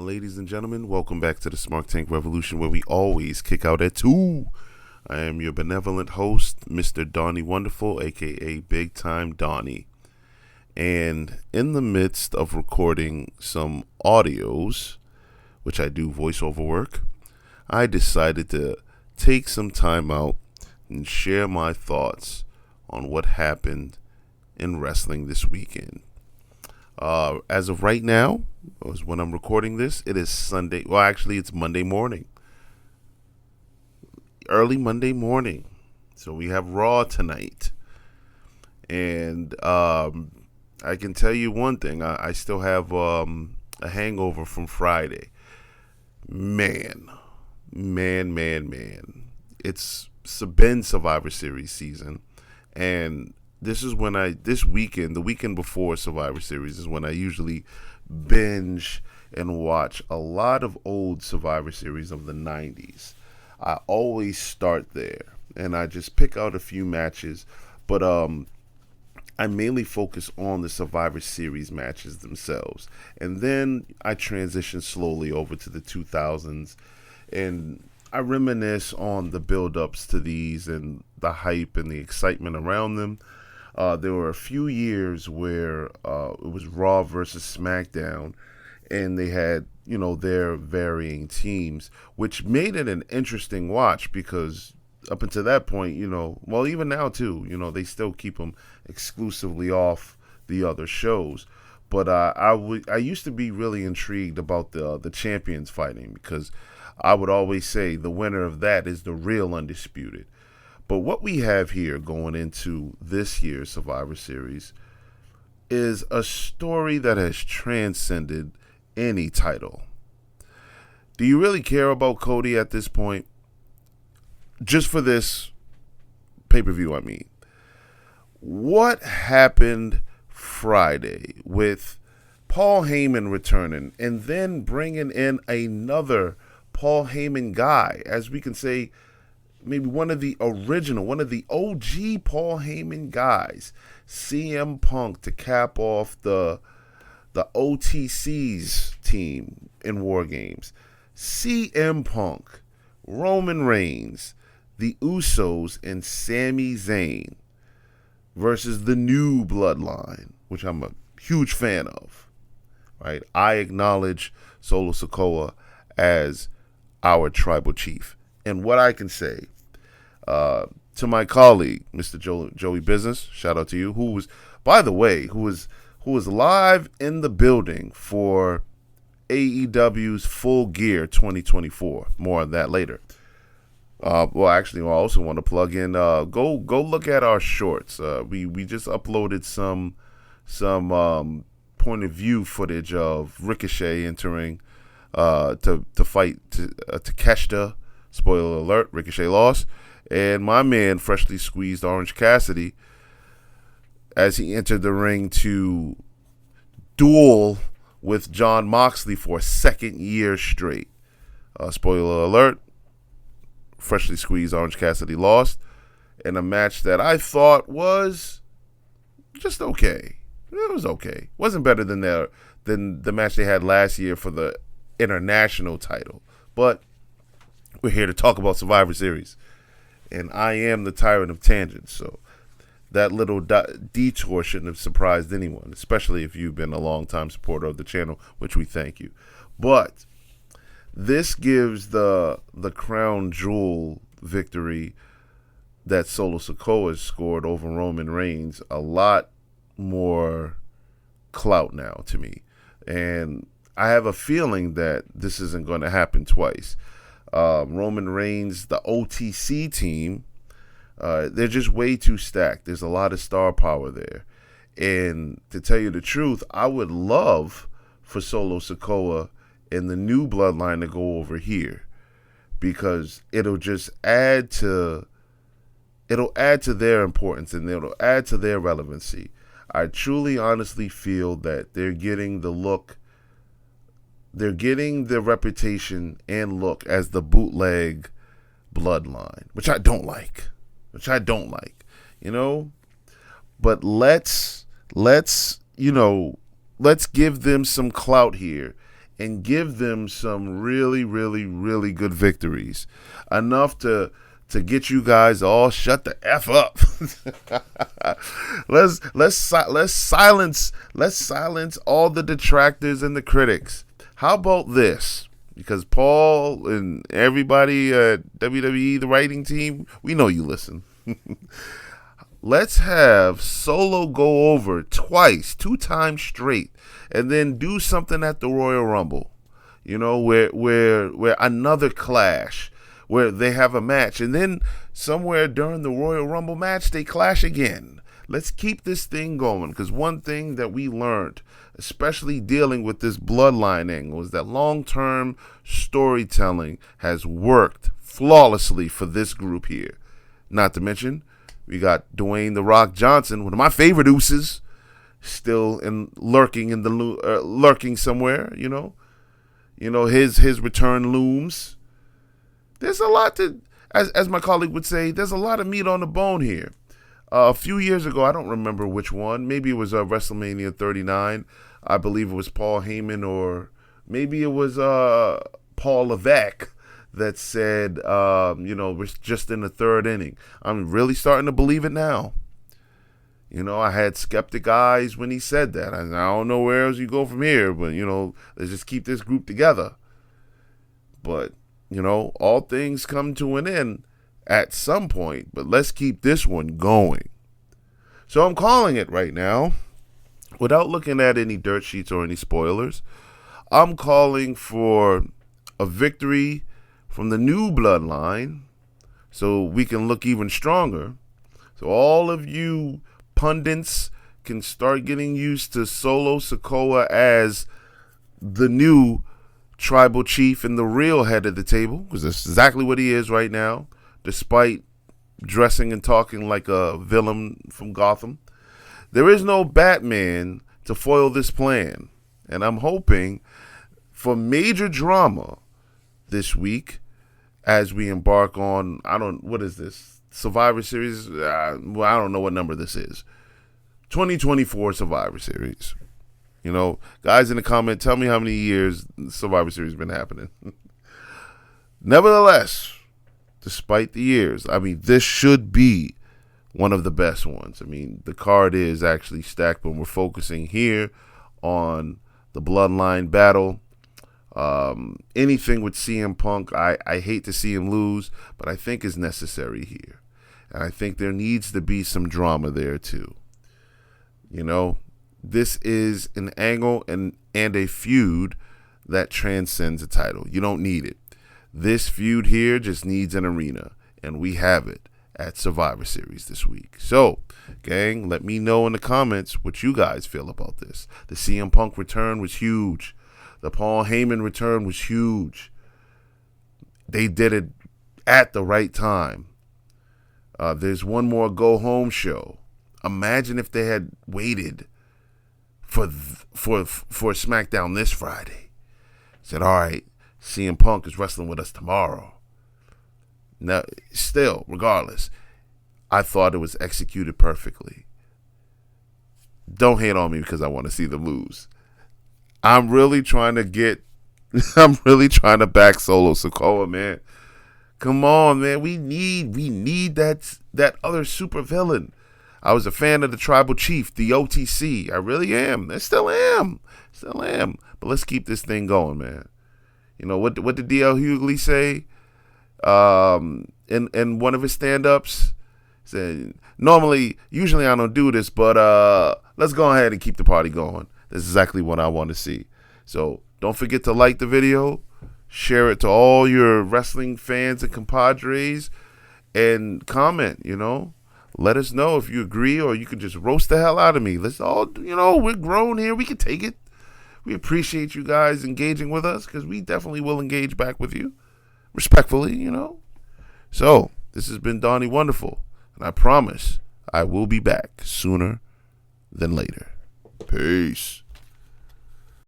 Ladies and gentlemen, welcome back to the Smart Tank Revolution, where we always kick out at 2. I am your benevolent host, Mr. Donnie Wonderful, aka Big Time Donnie. And in the midst of recording some audios, which I do voiceover work, I decided to take some time out and share my thoughts on what happened in wrestling this weekend. As of right now, as when I'm recording this, it is Sunday. Well, actually, it's Monday morning. Early Monday morning. So we have Raw tonight. And I can tell you one thing. I still have a hangover from Friday. Man. It's been Survivor Series season. And this weekend, the weekend before Survivor Series, is when I usually binge and watch a lot of old Survivor Series of the 90s. I always start there, and I just pick out a few matches, but I mainly focus on the Survivor Series matches themselves, and then I transition slowly over to the 2000s, and I reminisce on the build-ups to these and the hype and the excitement around them. There were a few years where it was Raw versus SmackDown, and they had, their varying teams, which made it an interesting watch because up until that point, well, even now too, they still keep them exclusively off the other shows. But I used to be really intrigued about the champions fighting because I would always say the winner of that is the real undisputed. But what we have here going into this year's Survivor Series is a story that has transcended any title. Do you really care about Cody at this point? Just for this pay-per-view, I mean. What happened Friday with Paul Heyman returning and then bringing in another Paul Heyman guy, as we can say, maybe one of the OG Paul Heyman guys, CM Punk, to cap off the OTC's team in War Games. CM Punk, Roman Reigns, the Usos, and Sami Zayn versus the New Bloodline, which I'm a huge fan of. Right? I acknowledge Solo Sikoa as our tribal chief. And what I can say to my colleague, Mr. Joey Business, shout out to you, who was live in the building for AEW's Full Gear 2024. More on that later. Well, actually, I also want to plug in. Go look at our shorts. We just uploaded some point of view footage of Ricochet entering to fight Takeshita. Spoiler alert: Ricochet lost. And my man, freshly squeezed Orange Cassidy, as he entered the ring to duel with Jon Moxley for a second year straight. Spoiler alert: freshly squeezed Orange Cassidy lost in a match that I thought was just okay. It was okay. Wasn't better than the match they had last year for the international title. But we're here to talk about Survivor Series. And I am the tyrant of tangents, so that little detour shouldn't have surprised anyone, especially if you've been a long-time supporter of the channel, which we thank you. But this gives the crown jewel victory that Solo Sikoa scored over Roman Reigns a lot more clout now to me. And I have a feeling that this isn't going to happen twice. Roman Reigns, the OTC team, they're just way too stacked. There's a lot of star power there. And to tell you the truth, I would love for Solo Sikoa and the New Bloodline to go over here, because it'll just add to their importance and it'll add to their relevancy. I truly, honestly feel that they're getting the look. They're getting the reputation and look as the bootleg bloodline, which I don't like. But let's give them some clout here and give them some really, really, really good victories. Enough to get you guys all shut the F up. let's silence all the detractors and the critics. How about this? Because Paul and everybody at WWE, the writing team, we know you listen. Let's have Solo go over twice, 2 times straight, and then do something at the Royal Rumble. You know, where another clash, where they have a match, and then somewhere during the Royal Rumble match they clash again. Let's keep this thing going, because one thing that we learned, especially dealing with this bloodline angle, is that long-term storytelling has worked flawlessly for this group here. Not to mention, we got Dwayne "The Rock" Johnson, one of my favorite Usos, still lurking somewhere. You know his return looms. There's a lot to, as my colleague would say, there's a lot of meat on the bone here. A few years ago, I don't remember which one. Maybe it was WrestleMania 39. I believe it was Paul Heyman, or maybe it was Paul Levesque that said, we're just in the 3rd inning. I'm really starting to believe it now. I had skeptic eyes when he said that. I don't know where else you go from here, but, let's just keep this group together. But, all things come to an end at some point, but let's keep this one going. So I'm calling it right now, without looking at any dirt sheets or any spoilers. I'm calling for a victory from the new bloodline so we can look even stronger. So all of you pundits can start getting used to Solo Sikoa as the new tribal chief and the real head of the table, because that's exactly what he is right now, despite dressing and talking like a villain from Gotham. There is no Batman to foil this plan, and I'm hoping for major drama this week as we embark on, what is this? Survivor Series? I don't know what number this is. 2024 Survivor Series. Guys in the comment, tell me how many years Survivor Series has been happening. Nevertheless, despite the years, this should be one of the best ones. The card is actually stacked, but we're focusing here on the bloodline battle. Anything with CM Punk, I hate to see him lose, but I think is necessary here. And I think there needs to be some drama there too. This is an angle and a feud that transcends a title. You don't need it. This feud here just needs an arena, and we have it at Survivor Series this week. So, gang, let me know in the comments what you guys feel about this. The CM Punk return was huge. The Paul Heyman return was huge. They did it at the right time. There's one more go-home show. Imagine if they had waited for SmackDown this Friday. Said, all right, CM Punk is wrestling with us tomorrow. Now, still, regardless, I thought it was executed perfectly. Don't hate on me because I want to see them lose. I'm really trying to back Solo Sikoa, man. Come on, man. We need that other super villain. I was a fan of the Tribal Chief, the OTC. I really am. I still am. But let's keep this thing going, man. What did D.L. Hughley say in one of his stand-ups? He said, usually I don't do this, but let's go ahead and keep the party going. That's exactly what I want to see. So don't forget to like the video, share it to all your wrestling fans and compadres, and comment, Let us know if you agree, or you can just roast the hell out of me. Let's all, we're grown here. We can take it. We appreciate you guys engaging with us, because we definitely will engage back with you. Respectfully, So, this has been Donnie Wonderful, and I promise I will be back sooner than later. Peace.